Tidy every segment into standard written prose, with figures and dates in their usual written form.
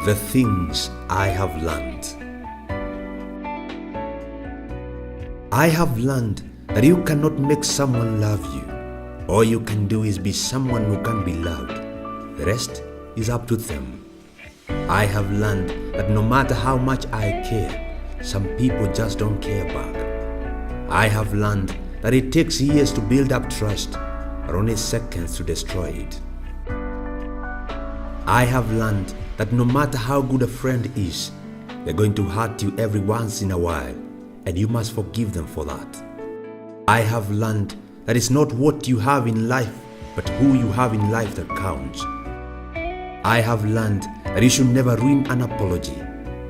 The things I have learned. I have learned that you cannot make someone love you. All you can do is be someone who can be loved. The rest is up to them. I have learned that no matter how much I care, some people just don't care back. I have learned that it takes years to build up trust, but only seconds to destroy it. I have learned that no matter how good a friend is, they're going to hurt you every once in a while, and you must forgive them for that. I have learned that it's not what you have in life, but who you have in life that counts. I have learned that you should never ruin an apology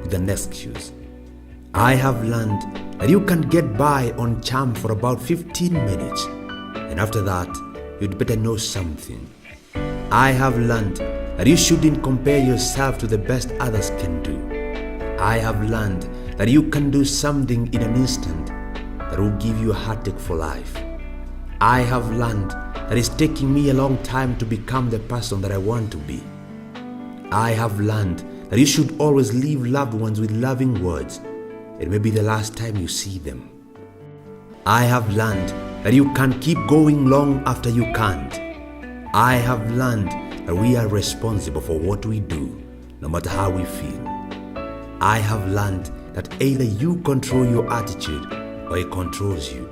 with an excuse. I have learned that you can get by on charm for about 15 minutes, and after that, you'd better know something. I have learned that you shouldn't compare yourself to the best others can do. I have learned that you can do something in an instant that will give you a heartache for life. I have learned that it's taking me a long time to become the person that I want to be. I have learned that you should always leave loved ones with loving words. It may be the last time you see them. I have learned that you can't keep going long after you can't. I have learned that we are responsible for what we do, no matter how we feel. I have learned that either you control your attitude or it controls you.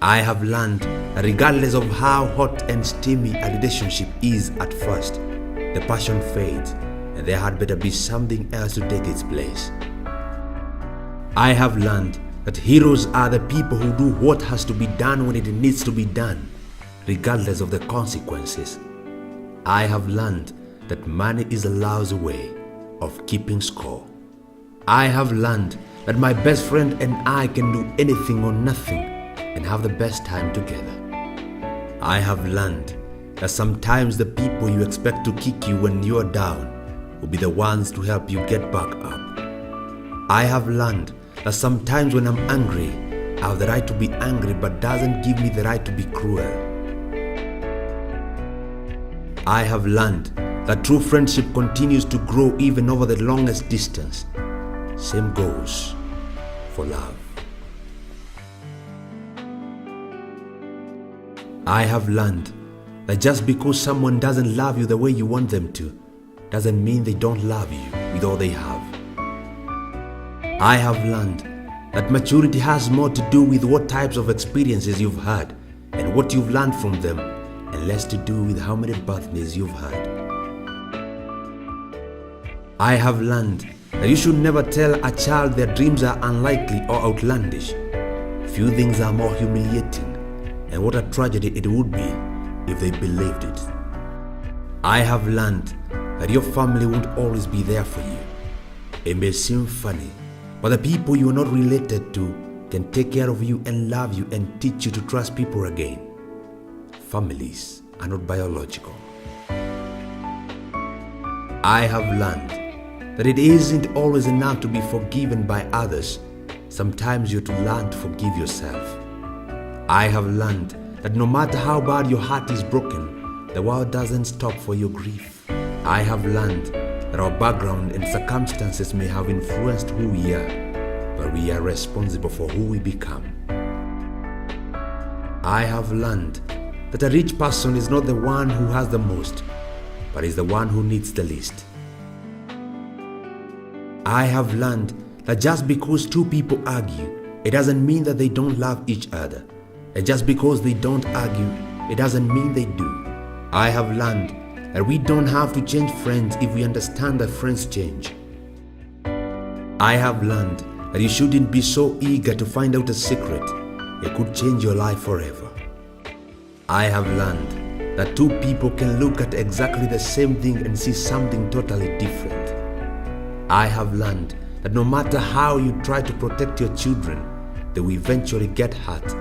I have learned that regardless of how hot and steamy a relationship is at first, the passion fades and there had better be something else to take its place. I have learned that heroes are the people who do what has to be done when it needs to be done, regardless of the consequences. I have learned that money is a lousy way of keeping score. I have learned that my best friend and I can do anything or nothing and have the best time together. I have learned that sometimes the people you expect to kick you when you're down will be the ones to help you get back up. I have learned that sometimes when I'm angry, I have the right to be angry, but doesn't give me the right to be cruel. I have learned that true friendship continues to grow even over the longest distance. Same goes for love. I have learned that just because someone doesn't love you the way you want them to, doesn't mean they don't love you with all they have. I have learned that maturity has more to do with what types of experiences you've had and what you've learned from them, and less to do with how many birthdays you've had. I have learned that you should never tell a child their dreams are unlikely or outlandish. Few things are more humiliating, and what a tragedy it would be if they believed it. I have learned that your family won't always be there for you. It may seem funny, but the people you are not related to can take care of you and love you and teach you to trust people again. Families are not biological. I have learned that it isn't always enough to be forgiven by others. Sometimes you have to learn to forgive yourself. I have learned that no matter how bad your heart is broken, the world doesn't stop for your grief. I have learned that our background and circumstances may have influenced who we are, but we are responsible for who we become. I have learned that a rich person is not the one who has the most, but is the one who needs the least. I have learned that just because two people argue, it doesn't mean that they don't love each other. And just because they don't argue, it doesn't mean they do. I have learned that we don't have to change friends if we understand that friends change. I have learned that you shouldn't be so eager to find out a secret. It could change your life forever. I have learned that two people can look at exactly the same thing and see something totally different. I have learned that no matter how you try to protect your children, they will eventually get hurt,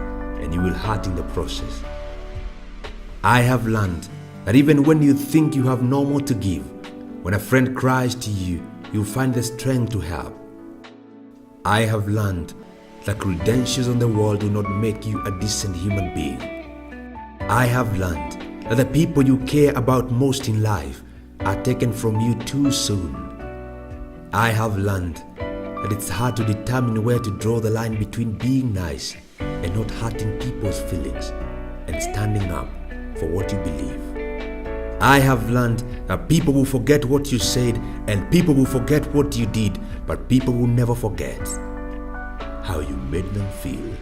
and you will hurt in the process. I have learned that even when you think you have no more to give, when a friend cries to you, you'll find the strength to help. I have learned that credentials on the wall do not make you a decent human being. I have learned that the people you care about most in life are taken from you too soon. I have learned that it's hard to determine where to draw the line between being nice and not hurting people's feelings and standing up for what you believe. I have learned that people will forget what you said and people will forget what you did, but people will never forget how you made them feel.